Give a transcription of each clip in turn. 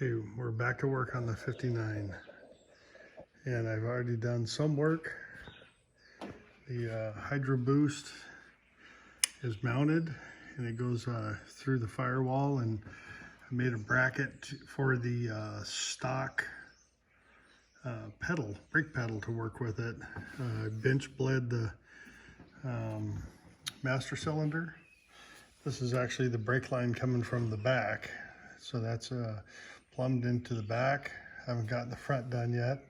Okay, we're back to work on the 59, and I've already done some work. The Hydro Boost is mounted, and it goes through the firewall, and I made a bracket for the stock pedal, brake pedal, to work with it. I bench bled the master cylinder. This is actually the brake line coming from the back, so that's plumbed into the back. Haven't gotten the front done yet.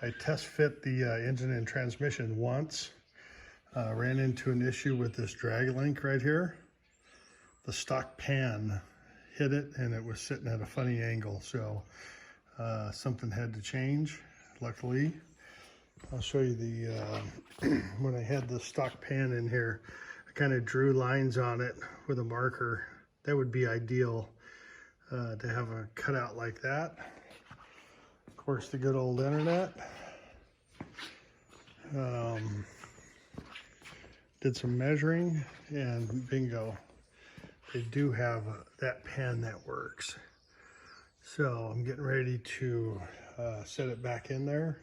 I test fit the engine and transmission once. Ran into an issue with this drag link right here. The stock pan hit it, and it was sitting at a funny angle, so something had to change. Luckily, I'll show you the when I had the stock pan in here, I kind of drew lines on it with a marker. That would be ideal to have a cutout like that. Of course, the good old internet. Did some measuring, and bingo, they do have that pan that works. So I'm getting ready to set it back in there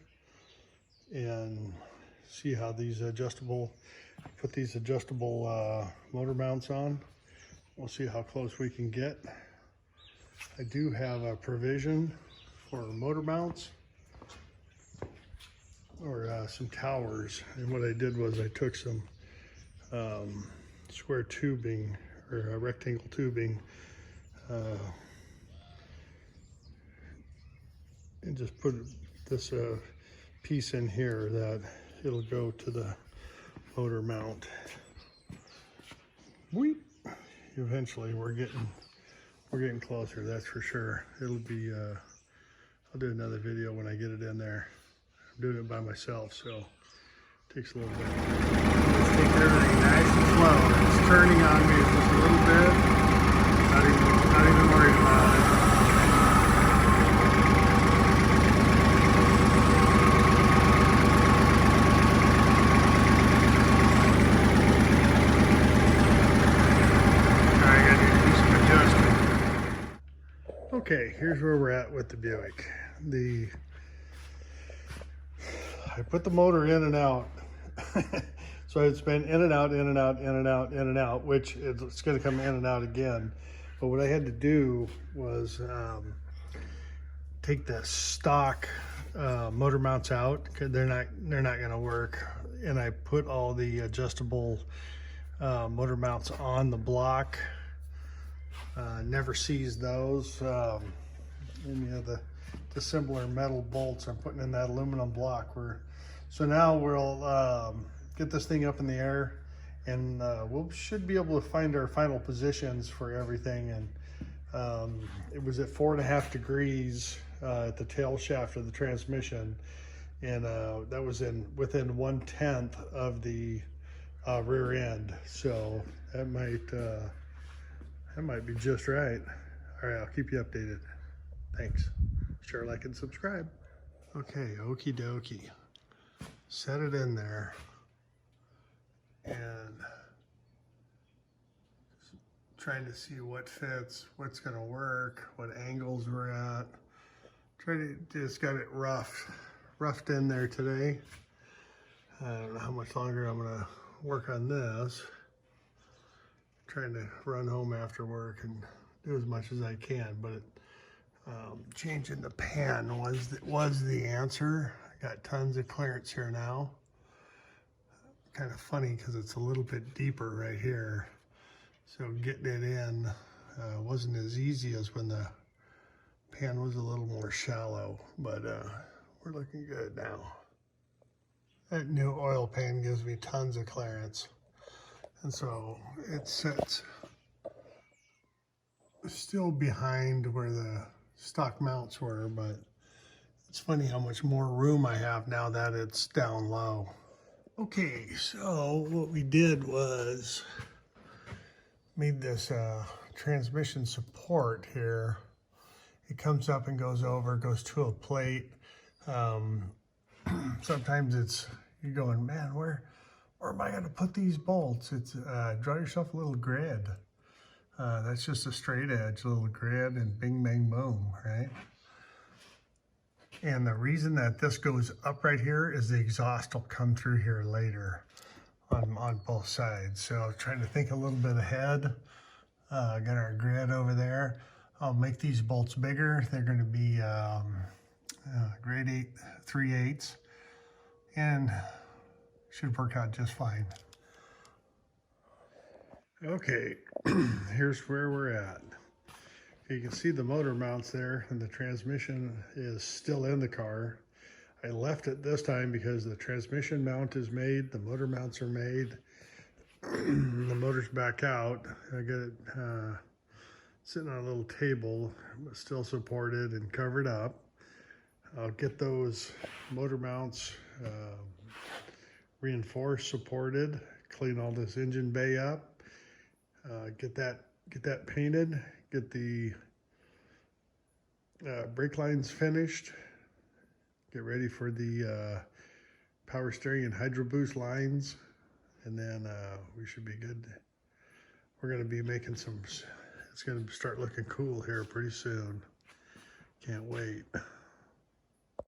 and see how these put these adjustable motor mounts on. We'll see how close we can get. I do have a provision for motor mounts or some towers, and what I did was I took some square tubing or rectangle tubing and just put this piece in here that it'll go to the motor mount. Eventually we're getting closer, that's for sure. It'll be I'll do another video when I get it in there. I'm doing it by myself, so it takes a little bit. Let's take everything nice and slow. It's turning on me just a little bit. Not even worried about it. Okay, here's where we're at with the Buick. I put the motor in and out. So it's been in and out, in and out, in and out, in and out, which it's going to come in and out again. But what I had to do was take the stock motor mounts out, because they're not going to work. And I put all the adjustable motor mounts on the block. Never seized those. And the similar metal bolts I'm putting in that aluminum block. So now we'll get this thing up in the air, and should be able to find our final positions for everything. And it was at 4.5 degrees at the tail shaft of the transmission, and that was within 1/10 of the rear end. So that might be just right. All right, I'll keep you updated. Thanks. Share, like, and subscribe. Okay, okie dokie. Set it in there, and trying to see what fits, what's gonna work, what angles we're at. Just got it roughed in there today. I don't know how much longer I'm gonna work on this. Trying to run home after work and do as much as I can, but changing the pan was the answer. I got tons of clearance here now. Kind of funny because it's a little bit deeper right here, so getting it in wasn't as easy as when the pan was a little more shallow, but we're looking good now. That new oil pan gives me tons of clearance. And so it sits still behind where the stock mounts were, but it's funny how much more room I have now that it's down low. Okay, so what we did was made this transmission support here. It comes up and goes over, goes to a plate. Sometimes you're going, man, where am I going to put these bolts? It's draw yourself a little grid. That's just a straight edge, a little grid, and bing, bang, boom, right? And the reason that this goes up right here is the exhaust will come through here later on both sides. So trying to think a little bit ahead. Got our grid over there. I'll make these bolts bigger. They're going to be grade 8 3/8, and should work out just fine. Okay, here's where we're at. You can see the motor mounts there, and the transmission is still in the car. I left it this time because the transmission mount is made, the motor mounts are made, the motor's back out. I got it sitting on a little table, but still supported and covered up. I'll get those motor mounts reinforced, supported, clean all this engine bay up, get that painted, get the brake lines finished, get ready for the power steering and hydro boost lines, and then we should be good. We're going to be making some, it's going to start looking cool here pretty soon. Can't wait.